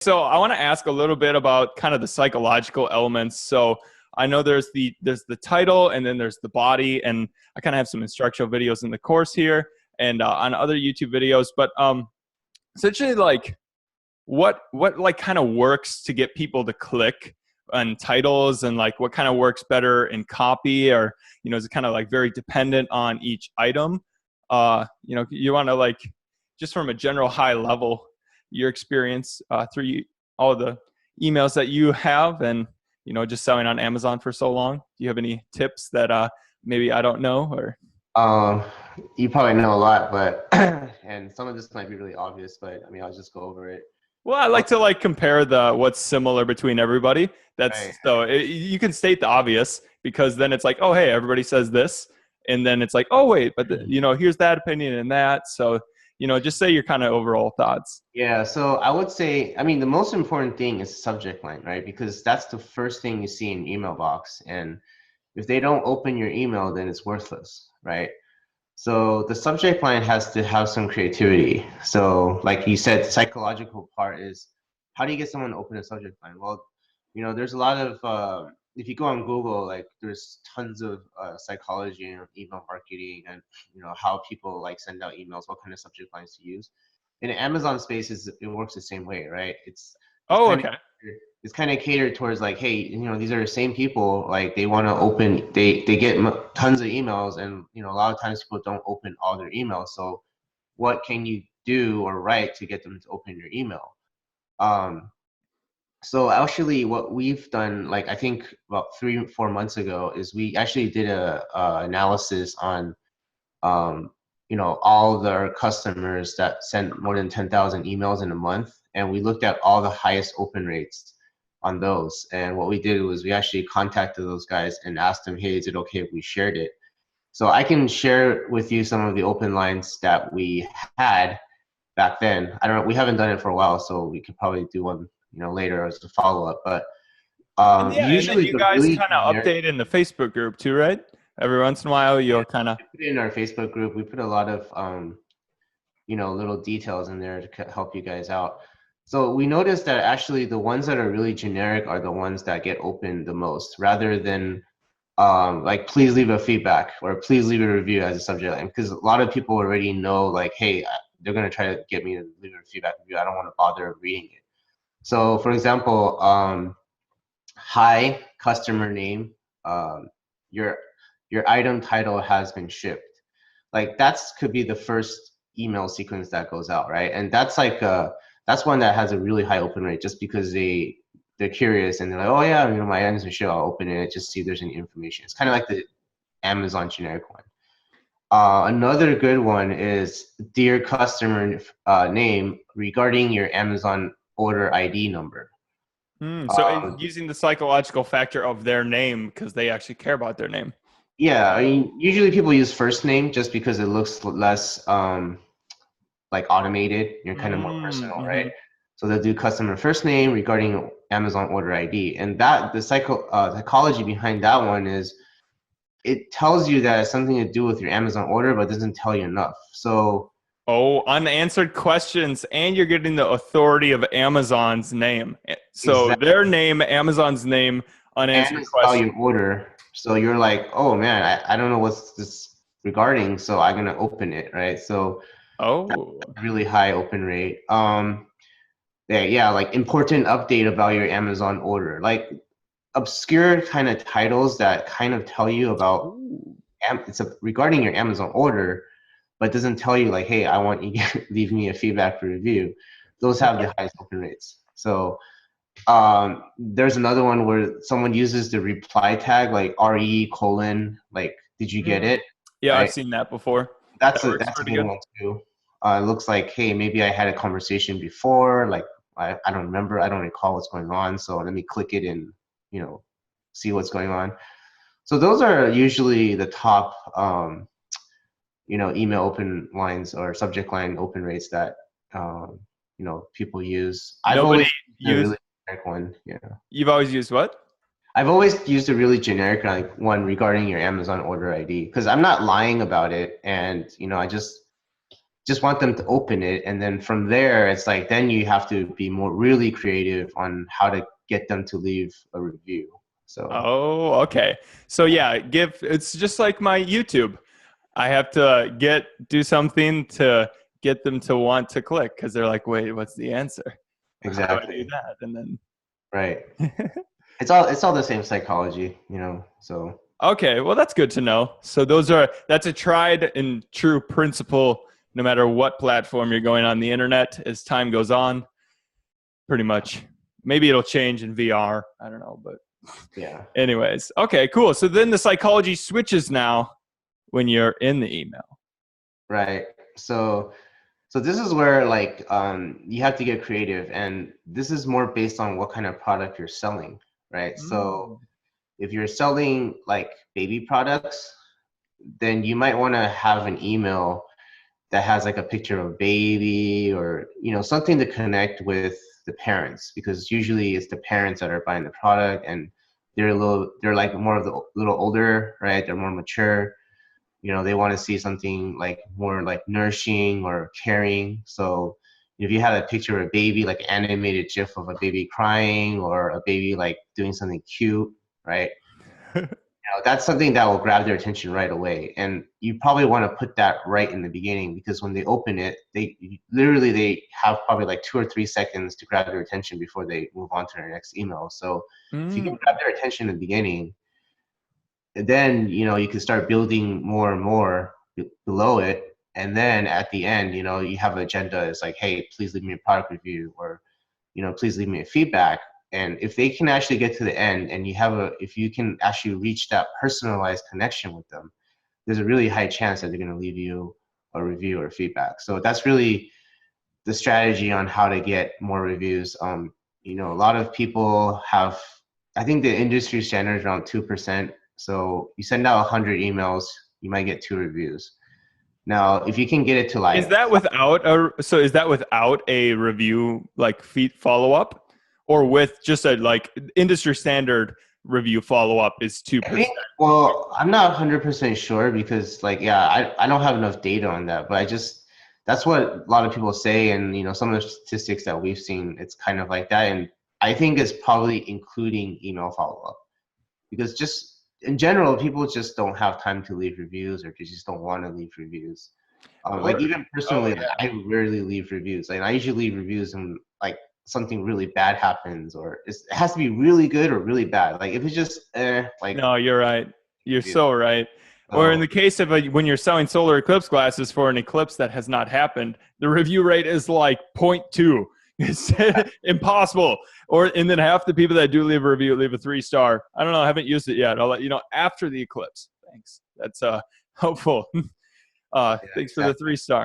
So I want to ask a little bit about kind of the psychological elements. So I know there's the title and then there's the body, and I kind of have some instructional videos in the course here and on other YouTube videos. But essentially, like what like kind of works to get people to click on titles, and like what kind of works better in copy, or is it kind of like very dependent on each item? You want to like just from a general high level, your experience through all the emails that you have, and just selling on Amazon for so long. Do you have any tips that maybe I don't know? Or Um, you probably know a lot, but and some of this might be really obvious, but I mean, I'll just go over it. well, I like to like compare the what's similar between everybody. Right. You can state the obvious, because then it's like, oh hey, everybody says this, and then it's like, oh wait, but here's that opinion and that. So just say your kind of overall thoughts. Yeah, so I would say, I mean, the most important thing is subject line, right? Because that's the first thing you see in email box. And if they don't open your email, then it's worthless, right? So the subject line has to have some creativity. So like you said, the psychological part is how do you get someone to open a subject line? Well, there's a lot of, if you go on Google, like there's tons of psychology and email marketing and, how people like send out emails, what kind of subject lines to use. In the Amazon space, it works the same way, right? It's Oh, kind of okay. it's kind of catered towards like, hey, these are the same people, like they want to open, they get tons of emails, and a lot of times people don't open all their emails. So what can you do or write to get them to open your email? So actually what we've done, like I think about 3 or 4 months ago, is we actually did a analysis on all of our customers that sent more than 10,000 emails in a month, and we looked at all the highest open rates on those. And what we did was we actually contacted those guys and asked them, hey, is it okay if we shared it? So I can share with you some of the open lines that we had back then. I don't know, we haven't done it for a while, so we could probably do one later as a follow-up. But And yeah, and then usually you the guys really kind of generic, update in the Facebook group too, right? Every once in a while, you'll kind of. put it in our Facebook group, we put a lot of little details in there to help you guys out. So we noticed that actually the ones that are really generic are the ones that get opened the most, rather than like please leave a feedback or please leave a review as a subject line, because a lot of people already know like, hey, they're going to try to get me to leave a feedback review. I don't want to bother reading it. So for example, hi, customer name, your item title has been shipped. Like that's could be the first email sequence that goes out, right? And that's like that's one that has a really high open rate, just because they're curious and they're like, oh yeah, my items are shipped, I'll open it, just see if there's any information. It's kind of like the Amazon generic one. Another good one is dear customer name regarding your Amazon order ID number. So using the psychological factor of their name, because they actually care about their name. Yeah, I mean, usually people use first name just because it looks less like automated. You're kind of more personal, right? So they'll do customer first name regarding Amazon order ID, and that the psychology behind that one is it tells you that it's something to do with your Amazon order, but doesn't tell you enough. So Unanswered questions, and you're getting the authority of Amazon's name. So exactly. their name, Amazon's name, And unanswered it's about questions. your order. So you're like, oh man, I don't know what's this regarding, so I'm gonna open it, right? So Oh, really high open rate. Yeah, like important update about your Amazon order, like obscure kind of titles that kind of tell you about regarding your Amazon order, but doesn't tell you like, hey, I want you to leave me a feedback review. Those have the highest open rates. So there's another one where someone uses the reply tag like RE colon, like, did you get it? Yeah, I've Right? seen that before. That's That a works that's a pretty good good. one too. It looks like, hey, maybe I had a conversation before, like I don't remember, I don't recall what's going on, so let me click it and see what's going on. So those are usually the top email open lines or subject line open rates that people use. I've Nobody always used a used. really generic one. Yeah. You've always used what? I've always used a really generic like one regarding your Amazon order ID, because I'm not lying about it, and I just just want them to open it, and then from there it's like then you have to be more really creative on how to get them to leave a review. So Oh, okay. So yeah, yeah, it's just like my YouTube. I have to do something to get them to want to click because they're like, wait, what's the answer? How do I do exactly. that? And Right. then It's all the same psychology, so okay, well that's good to know. So that's a tried and true principle no matter what platform you're going on the internet as time goes on, pretty much. Maybe it'll change in VR. I don't know, but yeah. anyways. Okay, cool. So then the psychology switches now when you're in the email. Right. So this is where like you have to get creative, and this is more based on what kind of product you're selling, right? So Mm. if you're selling like baby products, then you might want to have an email that has like a picture of a baby, or something to connect with the parents, because usually it's the parents that are buying the product, and they're like more of the little older, right? They're more mature. They want to see something like more like nourishing or caring. So if you had a picture of a baby, like animated gif of a baby crying or a baby like doing something cute, right? That's something that will grab their attention right away. And you probably want to put that right in the beginning, because when they open it, they have probably like 2 or 3 seconds to grab their attention before they move on to their next email. So if you can Mm. grab their attention in the beginning, and then you can start building more and more below it, and then at the end you have an agenda. It's like, hey, please leave me a product review, or please leave me a feedback. And if they can actually get to the end, and if you can actually reach that personalized connection with them, there's a really high chance that they're going to leave you a review or feedback. So that's really the strategy on how to get more reviews. A lot of people have, I think the industry standard is around 2%. So you send out 100 emails, you might get 2 reviews. Now, if you can get it to Is like, that without a review like feed follow up, or with just a like industry standard review follow up is I 2%? think, well, I'm not 100% sure, because like, yeah, I don't have enough data on that, but that's what a lot of people say. And, some of the statistics that we've seen, it's kind of like that. And I think it's probably including email follow up, because just in general, people just don't have time to leave reviews, or they just don't want to leave reviews. Like What? even Oh personally, like, yeah. I rarely leave reviews. Like I usually leave reviews when like something really bad happens, or it has to be really good or really bad. Like if it's just like No, you're right. You're review. so right. Or in So the case of when you're selling solar eclipse glasses for an eclipse that has not happened, the review rate is like zero point 0.2. It's impossible. And then half the people that do leave a review leave a 3-star. I don't know. I haven't used it yet. I'll let you know after the eclipse. Thanks. That's helpful. yeah, Thanks for the exactly. 3-star.